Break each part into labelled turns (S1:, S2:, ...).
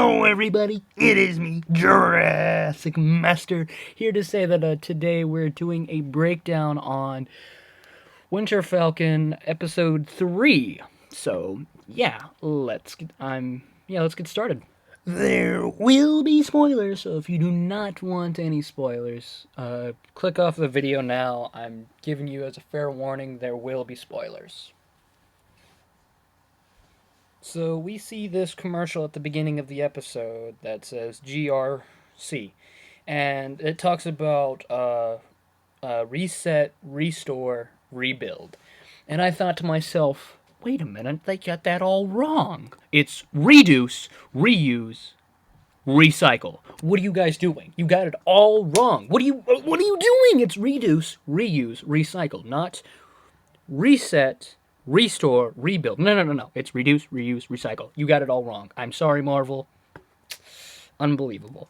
S1: Hello everybody, it is me, Jurassic Master, here to say that today we're doing a breakdown on Winter Falcon Episode 3. So, let's get started. There will be spoilers, so if you do not want any spoilers, click off the video now. I'm giving you as a fair warning, there will be spoilers. So we see this commercial at the beginning of the episode that says GRC, and it talks about reset, restore, rebuild. And I thought to myself, wait a minute, they got that all wrong. It's reduce, reuse, recycle. What are you guys doing? You got it all wrong. What are you doing? It's reduce, reuse, recycle, not reset, restore, rebuild. No. It's reduce, reuse, recycle. You got it all wrong. I'm sorry, Marvel. Unbelievable.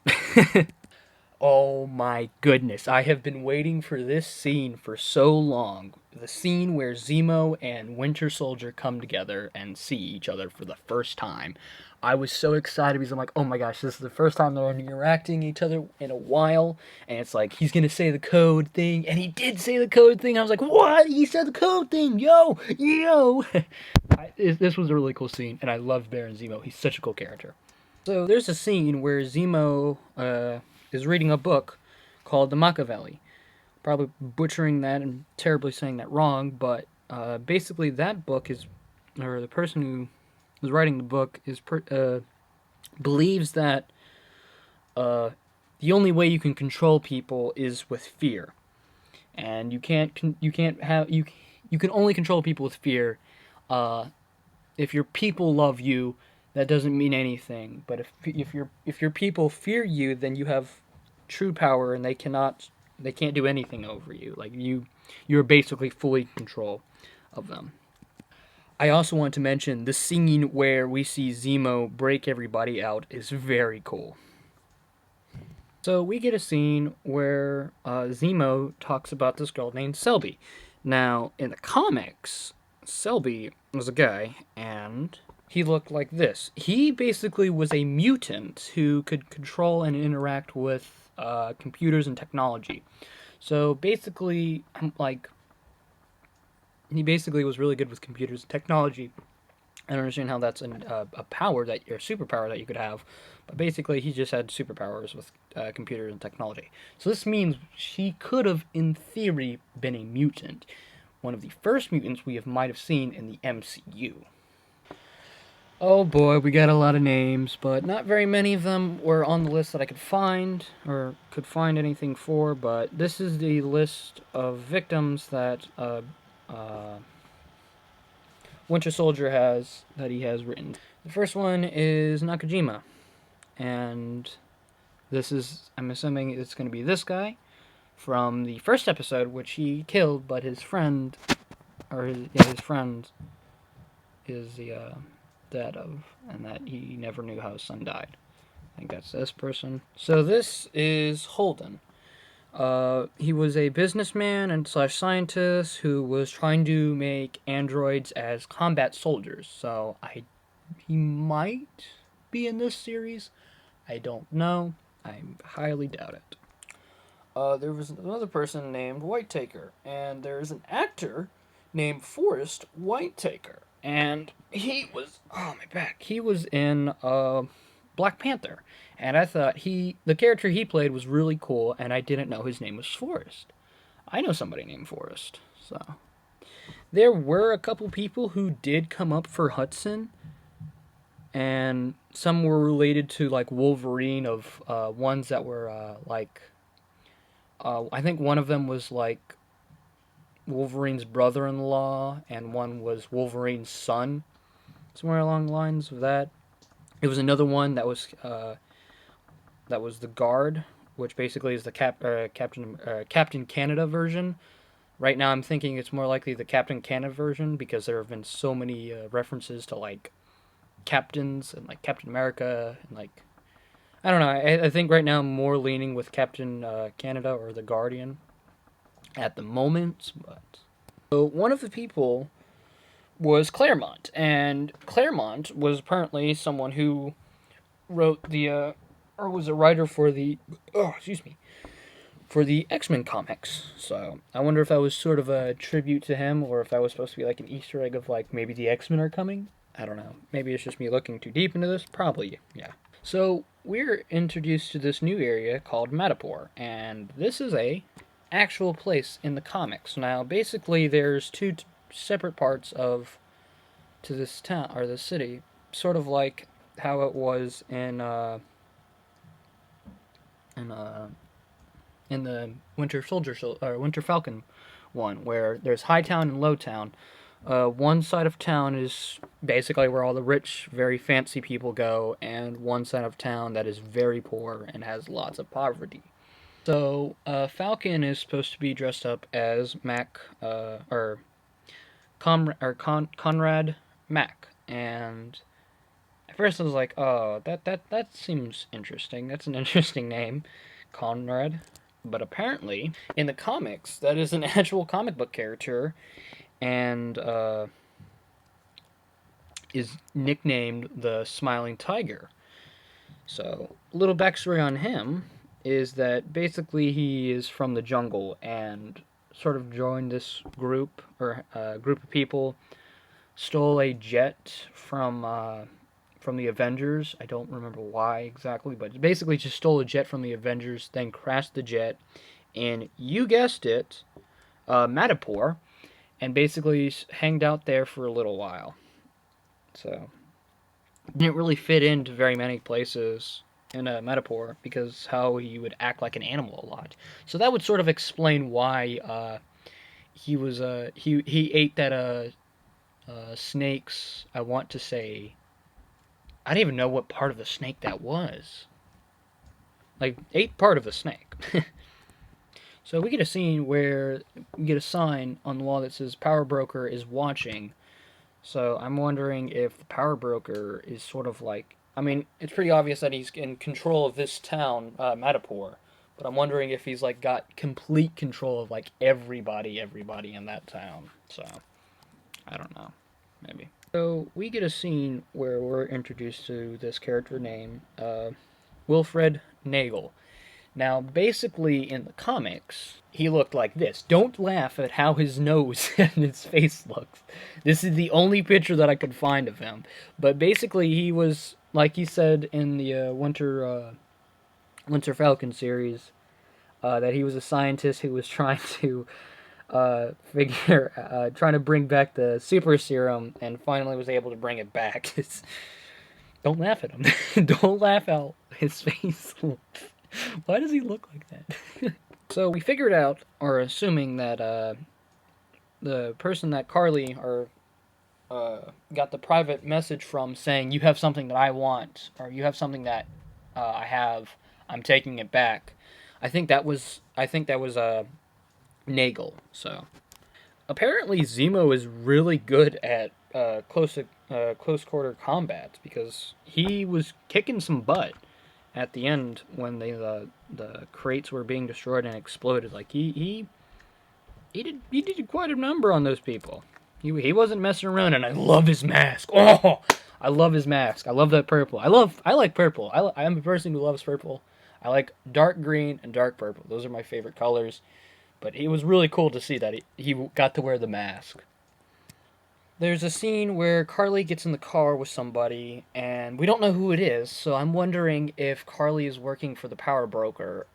S1: Oh my goodness. I have been waiting for this scene for so long. The scene where Zemo and Winter Soldier come together and see each other for the first time. I was so excited because I'm like, oh my gosh, this is the first time they're interacting each other in a while. And it's like, he's going to say the code thing. And he did say the code thing. I was like, what? He said the code thing. Yo. This was a really cool scene. And I love Baron Zemo. He's such a cool character. So there's a scene where Zemo is reading a book called The Machiavelli. Probably butchering that and terribly saying that wrong. But basically that book is, or the person who was writing the book believes that the only way you can control people is with fear, and you can only control people with fear. If your people love you, that doesn't mean anything. But if your people fear you, then you have true power, and they can't do anything over you. Like you're basically fully in control of them. I also want to mention the scene where we see Zemo break everybody out is very cool. So we get a scene where Zemo talks about this girl named Selby. Now, in the comics, Selby was a guy, and he looked like this. He basically was a mutant who could control and interact with computers and technology. So basically, he basically was really good with computers and technology. I don't understand how that's a power that or superpower that you could have, but basically he just had superpowers with computers and technology. So this means she could have, in theory, been a mutant, one of the first mutants we might have seen in the MCU. Oh boy, we got a lot of names, but not very many of them were on the list that I could find, or could find anything for, but this is the list of victims that Winter Soldier has written. The first one is Nakajima, and I'm assuming it's going to be this guy from the first episode, which he killed, but his friend is the dad of, and that he never knew how his son died. I think that's this person. So this is Holden. He was a businessman and slash scientist who was trying to make androids as combat soldiers. So he might be in this series. I don't know. I highly doubt it. There was another person named Whitaker, and there's an actor named Forrest Whitaker, and he was He was in Black Panther. And I thought the character he played was really cool, and I didn't know his name was Forrest. I know somebody named Forrest, so. There were a couple people who did come up for Hudson, and some were related to, like, Wolverine, of ones that were, I think one of them was, like, Wolverine's brother-in-law, and one was Wolverine's son, somewhere along the lines of that. It was another one that was the Guard, which basically is the Captain Canada version. Right now I'm thinking it's more likely the Captain Canada version, because there have been so many references to, like, captains, and, like, Captain America, and, like, I don't know, I think right now I'm more leaning with Captain Canada or the Guardian at the moment. But so one of the people was Claremont, and Claremont was apparently someone who wrote the or was a writer for the excuse me, for the X-Men comics. So I wonder if that was sort of a tribute to him, or if that was supposed to be like an Easter egg of like maybe the X-Men are coming. I don't know. Maybe it's just me looking too deep into this. Probably, yeah. So we're introduced to this new area called Madapore, and this is a actual place in the comics. Now, basically, there's two separate parts of to this town or this city, sort of like how it was in in the Winter Soldier or Winter Falcon one, where there's High Town and Low Town. One side of town is basically where all the rich, very fancy people go, and one side of town that is very poor and has lots of poverty. So Falcon is supposed to be dressed up as Mac, Conrad Mac, and at first I was like, oh, that seems interesting. That's an interesting name, Conrad. But apparently, in the comics, that is an actual comic book character, and is nicknamed the Smiling Tiger. So, a little backstory on him is that basically he is from the jungle and sort of joined this group or group of people, stole a jet from the Avengers. I don't remember why exactly, but basically just stole a jet from the Avengers, then crashed the jet, and you guessed it, Madapore, and basically hanged out there for a little while. So didn't really fit into very many places in a Madapore because how he would act like an animal a lot. So that would sort of explain why he ate that snake's. I want to say I don't even know what part of the snake that was. Like, ate part of the snake. So we get a scene where we get a sign on the wall that says Power Broker is watching. So I'm wondering if the Power Broker is sort of like... I mean, it's pretty obvious that he's in control of this town, Madapore. But I'm wondering if he's, like, got complete control of, like, everybody in that town. So, I don't know. Maybe. So we get a scene where we're introduced to this character named Wilfred Nagel. Now, basically, in the comics, he looked like this. Don't laugh at how his nose and his face looks. This is the only picture that I could find of him. But basically, he was, like he said in the Winter Falcon series, that he was a scientist who was trying to trying to bring back the super serum, and finally was able to bring it back. Don't laugh at him. Don't laugh out his face. Why does he look like that? So we figured out, or assuming that the person that Carly got the private message from saying, you have something that I want, or you have something that I have, I'm taking it back. I think that was Nagel. So apparently Zemo is really good at close quarter combat, because he was kicking some butt at the end when the crates were being destroyed and exploded. Like he did quite a number on those people. He wasn't messing around, and I love his mask. Oh, I love his mask. I love that purple. I like purple. I am a person who loves purple. I like dark green and dark purple. Those are my favorite colors. But it was really cool to see that he got to wear the mask. There's a scene where Carly gets in the car with somebody, and we don't know who it is, so I'm wondering if Carly is working for the Power Broker,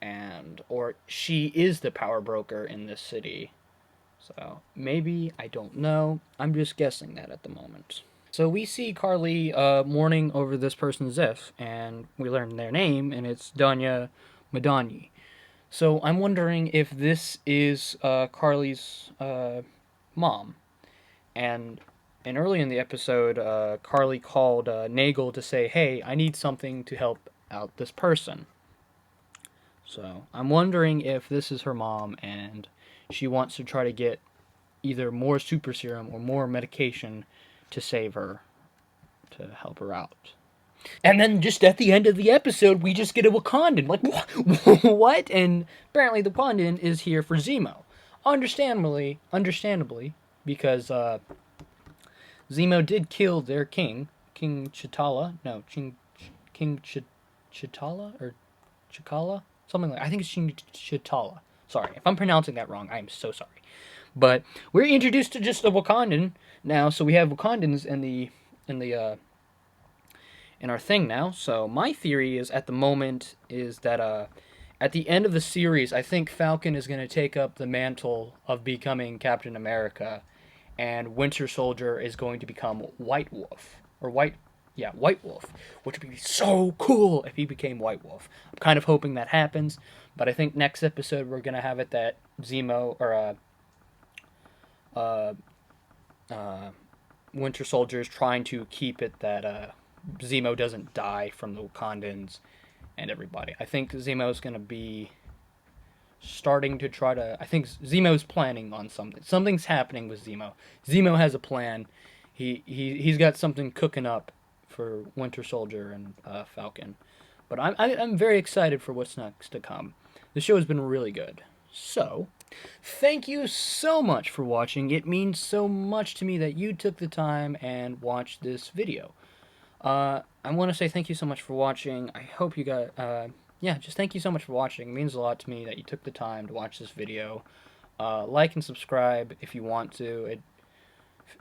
S1: or she is the Power Broker in this city. So, maybe, I don't know. I'm just guessing that at the moment. So we see Carly mourning over this person's death, and we learn their name, and it's Danya Madani. So I'm wondering if this is Carly's mom. And early in the episode, Carly called Nagel to say, hey, I need something to help out this person. So I'm wondering if this is her mom and she wants to try to get either more super serum or more medication to save her, to help her out. And then just at the end of the episode, we just get a Wakandan. Like, what? And apparently the Wakandan is here for Zemo. Understandably, because Zemo did kill their king, King Chitala. No, King Chitala or Chikala, something like. I think it's King Chitala. Sorry if I'm pronouncing that wrong. I am so sorry. But we're introduced to just a Wakandan now, so we have Wakandans in the in our thing now. So my theory is at the moment is that at the end of the series, I think Falcon is going to take up the mantle of becoming Captain America, and Winter Soldier is going to become White Wolf or White Wolf, which would be so cool if he became White Wolf. I'm kind of hoping that happens, but I think next episode we're gonna have it that Zemo or uh, uh, Winter Soldier is trying to keep it that Zemo doesn't die from the Wakandans and everybody. I think Zemo's gonna be starting to try to. I think Zemo's planning on something. Something's happening with Zemo. Zemo has a plan. He's got something cooking up for Winter Soldier and Falcon. But I'm very excited for what's next to come. The show has been really good. So, thank you so much for watching. It means so much to me that you took the time and watched this video. I want to say thank you so much for watching. I hope you got, yeah, just thank you so much for watching. It means a lot to me that you took the time to watch this video. Like and subscribe if you want to.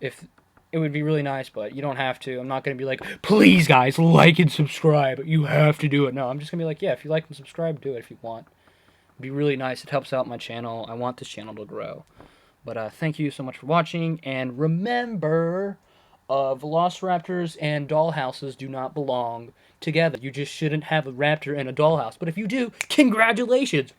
S1: If it would be really nice, but you don't have to. I'm not going to be like, please guys, like and subscribe. You have to do it. No, I'm just going to be like, yeah, if you like and subscribe, do it if you want. It'd be really nice. It helps out my channel. I want this channel to grow. But thank you so much for watching, and remember, velociraptors and dollhouses do not belong together. You just shouldn't have a raptor and a dollhouse. But if you do, congratulations!